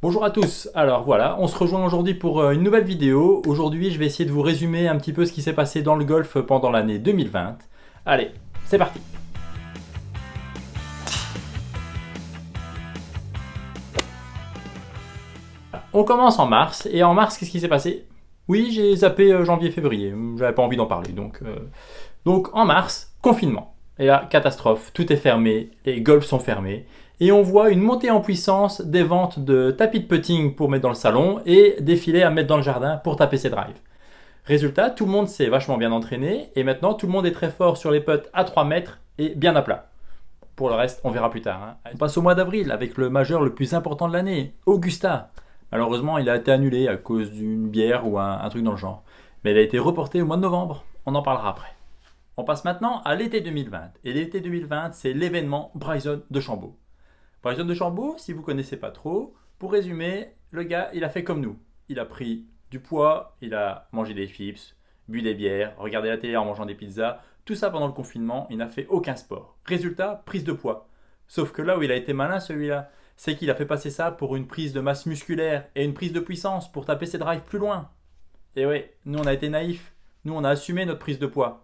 Bonjour à tous, alors voilà, on se rejoint aujourd'hui pour une nouvelle vidéo. Aujourd'hui, je vais essayer de vous résumer un petit peu ce qui s'est passé dans le golf pendant l'année 2020. Allez, c'est parti. On commence en mars, et en mars, qu'est-ce qui s'est passé? Oui, j'ai zappé janvier-février, j'avais pas envie d'en parler, donc en mars, confinement. Et là, catastrophe, tout est fermé, les golfs sont fermés, et on voit une montée en puissance des ventes de tapis de putting pour mettre dans le salon et des filets à mettre dans le jardin pour taper ses drives. Résultat, tout le monde s'est vachement bien entraîné, et maintenant tout le monde est très fort sur les putts à 3 mètres et bien à plat. Pour le reste, on verra plus tard. On passe au mois d'avril avec le majeur le plus important de l'année, Augusta. Malheureusement, il a été annulé à cause d'une bière ou un truc dans le genre. Mais il a été reporté au mois de novembre. On en parlera après. On passe maintenant à l'été 2020. Et l'été 2020, c'est l'événement Bryson DeChambeau. Bryson DeChambeau, si vous ne connaissez pas trop, pour résumer, le gars, il a fait comme nous. Il a pris du poids, il a mangé des chips, bu des bières, regardé la télé en mangeant des pizzas. Tout ça pendant le confinement, il n'a fait aucun sport. Résultat, prise de poids. Sauf que là où il a été malin celui-là, c'est qu'il a fait passer ça pour une prise de masse musculaire et une prise de puissance pour taper ses drives plus loin. Et ouais, nous on a été naïfs. Nous on a assumé notre prise de poids.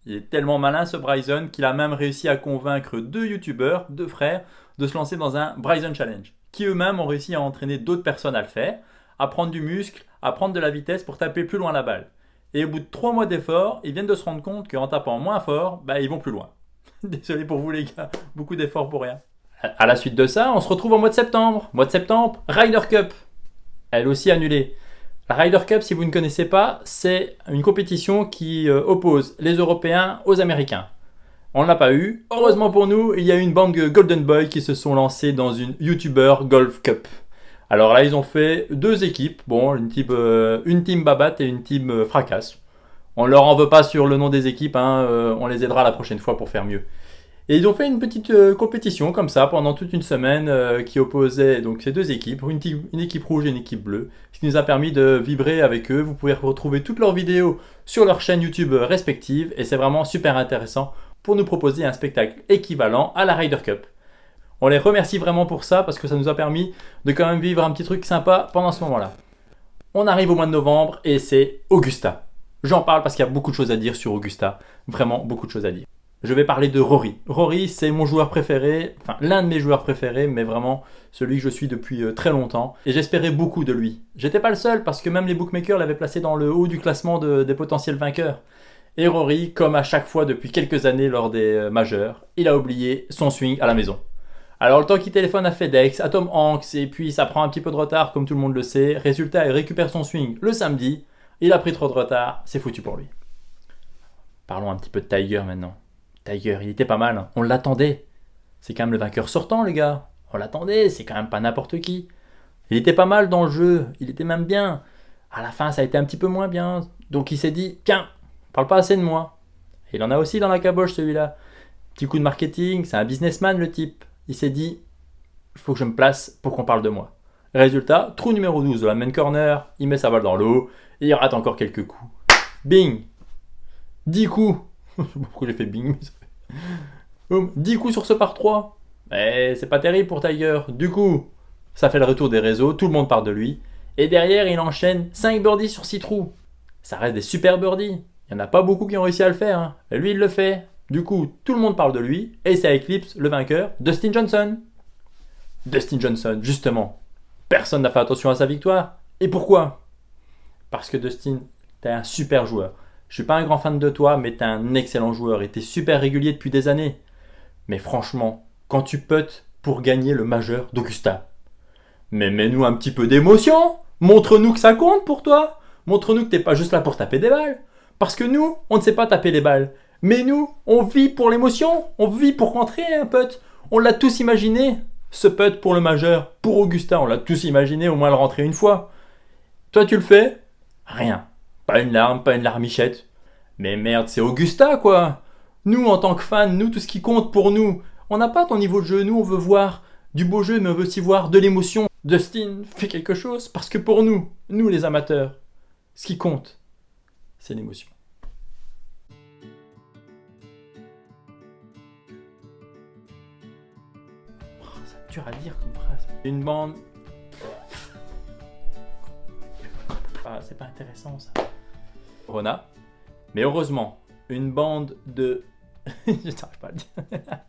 Il est tellement malin ce Bryson qu'il a même réussi à convaincre deux youtubeurs, deux frères, de se lancer dans un Bryson Challenge, qui eux-mêmes ont réussi à entraîner d'autres personnes à le faire, à prendre du muscle, à prendre de la vitesse pour taper plus loin la balle. Et au bout de 3 mois d'efforts, ils viennent de se rendre compte qu'en tapant moins fort, ils vont plus loin. Désolé pour vous les gars, beaucoup d'efforts pour rien. À la suite de ça, on se retrouve au mois de septembre. Mois de septembre, Ryder Cup. Elle aussi annulée. La Ryder Cup, si vous ne connaissez pas, c'est une compétition qui oppose les Européens aux Américains. On ne l'a pas eu. Heureusement pour nous, il y a une bande de Golden Boy qui se sont lancés dans une YouTuber Golf Cup. Alors là, ils ont fait deux équipes. Bon, une team Babat et une team Fracasse. On leur en veut pas sur le nom des équipes, on les aidera la prochaine fois pour faire mieux. Et ils ont fait une petite compétition comme ça pendant toute une semaine qui opposait donc ces deux équipes, une équipe rouge et une équipe bleue, ce qui nous a permis de vibrer avec eux. Vous pouvez retrouver toutes leurs vidéos sur leurs chaînes YouTube respectives et c'est vraiment super intéressant pour nous proposer un spectacle équivalent à la Ryder Cup. On les remercie vraiment pour ça parce que ça nous a permis de quand même vivre un petit truc sympa pendant ce moment-là. On arrive au mois de novembre et c'est Augusta. J'en parle parce qu'il y a beaucoup de choses à dire sur Augusta, vraiment beaucoup de choses à dire. Je vais parler de Rory. Rory, c'est mon joueur préféré, enfin l'un de mes joueurs préférés, mais vraiment celui que je suis depuis très longtemps. Et j'espérais beaucoup de lui. J'étais pas le seul parce que même les bookmakers l'avaient placé dans le haut du classement des potentiels vainqueurs. Et Rory, comme à chaque fois depuis quelques années lors des majeurs, il a oublié son swing à la maison. Alors le temps qu'il téléphone à FedEx, à Tom Hanks, et puis ça prend un petit peu de retard comme tout le monde le sait. Résultat, il récupère son swing le samedi. Il a pris trop de retard, c'est foutu pour lui. Parlons un petit peu de Tiger maintenant. Tiger, il était pas mal, hein. On l'attendait. C'est quand même le vainqueur sortant, les gars. On l'attendait, c'est quand même pas n'importe qui. Il était pas mal dans le jeu, il était même bien. À la fin, ça a été un petit peu moins bien. Donc il s'est dit, tiens, parle pas assez de moi. Et il en a aussi dans la caboche celui-là. Petit coup de marketing, c'est un businessman le type. Il s'est dit, il faut que je me place pour qu'on parle de moi. Résultat, trou numéro 12 de la main corner, il met sa balle dans l'eau et il rate encore quelques coups. Bing 10 coups. Je sais pas pourquoi j'ai fait bing. 10 coups sur ce par 3. Mais c'est pas terrible pour Tiger. Du coup, ça fait le retour des réseaux, tout le monde parle de lui. Et derrière, il enchaîne 5 birdies sur 6 trous. Ça reste des super birdies. Il n'y en a pas beaucoup qui ont réussi à le faire, hein. Et lui, il le fait. Du coup, tout le monde parle de lui. Et ça éclipse le vainqueur, Dustin Johnson. Dustin Johnson, justement. Personne n'a fait attention à sa victoire. Et pourquoi? Parce que Dustin, t'es un super joueur. Je suis pas un grand fan de toi, mais t'es un excellent joueur et t'es super régulier depuis des années. Mais franchement, quand tu putes pour gagner le majeur d'Augusta, mais mets-nous un petit peu d'émotion. Montre-nous que ça compte pour toi. Montre-nous que t'es pas juste là pour taper des balles. Parce que nous, on ne sait pas taper les balles. Mais nous, on vit pour l'émotion. On vit pour rentrer un putt. On l'a tous imaginé. Ce putt pour le majeur, pour Augusta, on l'a tous imaginé au moins le rentrer une fois. Toi, tu le fais? Rien. Pas une larme, pas une larmichette. Mais merde, c'est Augusta, quoi. Nous, en tant que fans, nous, tout ce qui compte pour nous, on n'a pas ton niveau de jeu. Nous, on veut voir du beau jeu, mais on veut aussi voir de l'émotion. Dustin fait quelque chose parce que pour nous, nous les amateurs, ce qui compte, c'est l'émotion. Oh, c'est dur à dire comme phrase. Une bande C'est pas intéressant ça. Rona. Mais heureusement, une bande de... Je n'arrive pas à le dire.